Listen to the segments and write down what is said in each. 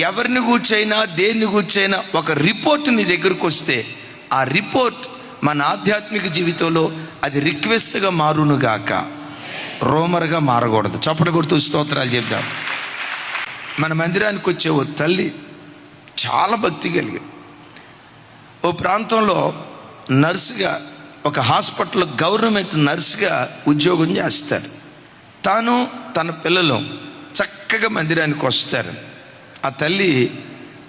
ఎవరిని కూర్చైనా దేన్ని కూర్చైనా ఒక రిపోర్ట్ నీ దగ్గరకు వస్తే ఆ రిపోర్ట్ మన ఆధ్యాత్మిక జీవితంలో అది రిక్వెస్ట్గా మారునుగాక, రోమర్గా మారకూడదు. చప్పట కొడుతూ స్తోత్రాలు చెప్దాం. మన మందిరానికి వచ్చే ఓ తల్లి చాలా భక్తి కలిగి ఓ ప్రాంతంలో నర్సుగా, ఒక హాస్పిటల్లో గవర్నమెంట్ నర్సుగా ఉద్యోగం చేస్తారు. తాను తన పిల్లలు చక్కగా మందిరానికి వస్తారు. ఆ తల్లి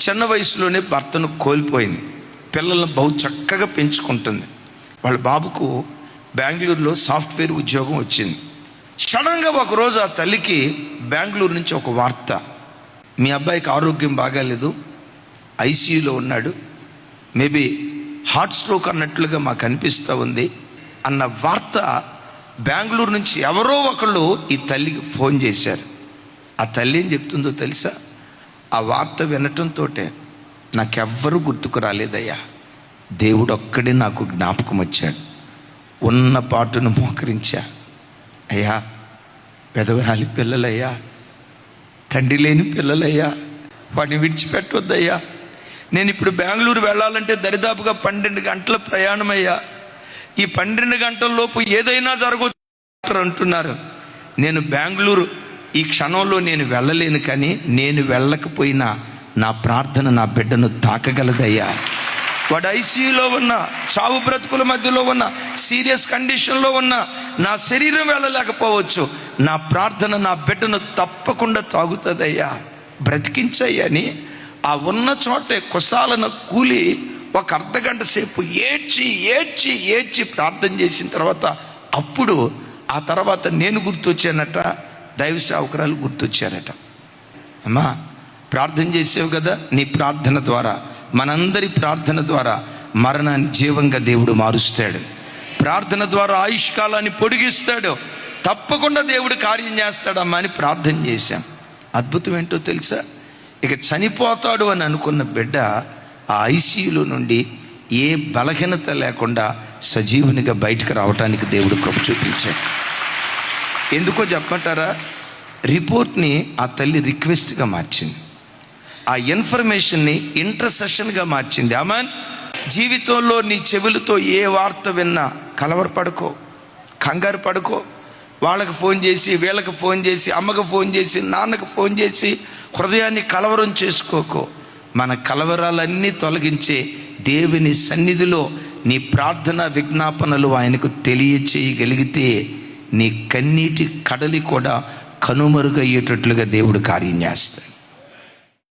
చిన్న వయసులోనే భర్తను కోల్పోయింది. పిల్లలను బహు చక్కగా పెంచుకుంటుంది. వాళ్ళ బాబుకు బెంగళూరులో సాఫ్ట్వేర్ ఉద్యోగం వచ్చింది. సడన్గా ఒకరోజు ఆ తల్లికి బెంగళూరు నుంచి ఒక వార్త, మీ అబ్బాయికి ఆరోగ్యం బాగాలేదు, ఐసీయూలో ఉన్నాడు, మేబీ హార్ట్ స్ట్రోక్ అన్నట్లుగా మాకు అనిపిస్తూ ఉంది అన్న వార్త బెంగళూరు నుంచి ఎవరో ఒకళ్ళు ఈ తల్లికి ఫోన్ చేశారు. ఆ తల్లి ఏం చెప్తుందో తెలుసా? ఆ వార్త వినటంతో నాకెవ్వరూ గుర్తుకు రాలేదయ్యా, దేవుడు ఒక్కడే నాకు జ్ఞాపకం వచ్చాడు. ఉన్న పాటును మోకరించా, అయ్యా పెదవరాలి పిల్లలయ్యా, తండ్రి లేని పిల్లలయ్యా, వాడిని విడిచిపెట్టొద్దయ్యా. నేను ఇప్పుడు బెంగళూరు వెళ్ళాలంటే దరిదాపుగా 12 గంటల ప్రయాణం అయ్యా. ఈ 12 గంటల లోపు ఏదైనా జరగవచ్చు అంటున్నారు. నేను బెంగళూరు ఈ క్షణంలో నేను వెళ్ళలేను, కానీ నేను వెళ్ళకపోయినా నా ప్రార్థన నా బిడ్డను తాకగలదయ్యా. వాడు ఐసీయూలో ఉన్న, చావు బ్రతుకుల మధ్యలో ఉన్న, సీరియస్ కండిషన్లో ఉన్న, నా శరీరం వెళ్ళలేకపోవచ్చు, నా ప్రార్థన నా బిడ్డను తప్పకుండా తాగుతుందయ్యా, బ్రతికించయ్యని ఆ ఉన్న చోటే కుశాలను కూలి ఒక అర్ధగంట సేపు ఏడ్చి ఏడ్చి ఏడ్చి ప్రార్థన చేసిన తర్వాత అప్పుడు ఆ తర్వాత నేను గుర్తొచ్చానట, దైవ సేవకురాలు గుర్తొచ్చారట. అమ్మా ప్రార్థన చేసావు కదా, నీ ప్రార్థన ద్వారా, మనందరి ప్రార్థన ద్వారా మరణాన్ని జీవంగా దేవుడు మారుస్తాడు. ప్రార్థన ద్వారా ఆయుష్కాలాన్ని పొడిగిస్తాడు. తప్పకుండా దేవుడు కార్యం చేస్తాడమ్మా అని ప్రార్థన చేశాం. అద్భుతం ఏంటో తెలుసా? ఇక చనిపోతాడు అని అనుకున్న బిడ్డ ఆ ఐసీయూలో నుండి ఏ బలహీనత లేకుండా సజీవునిగా బయటకు రావడానికి దేవుడు కృప చూపించాడు. ఎందుకో చెప్పమంటారా? రిపోర్ట్ని ఆ తల్లి రిక్వెస్ట్గా మార్చింది, ఆ ఇన్ఫర్మేషన్ని ఇంటర్సెషన్గా మార్చింది. ఆమెన్. జీవితంలో నీ చెవులతో ఏ వార్త విన్నా కలవరపడుకో, కంగారు పడుకో. వాళ్ళకి ఫోన్ చేసి, వీళ్ళకి ఫోన్ చేసి, అమ్మకు ఫోన్ చేసి, నాన్నకు ఫోన్ చేసి హృదయాన్ని కలవరం చేసుకోకో. మన కలవరాలన్నీ తొలగించే దేవుని సన్నిధిలో నీ ప్రార్థన విజ్ఞాపనలు ఆయనకు తెలియచేయగలిగితే నీ కన్నీటి కడలి కూడా కనుమరుగయ్యేటట్లుగా దేవుడు కార్యం చేస్తాడు.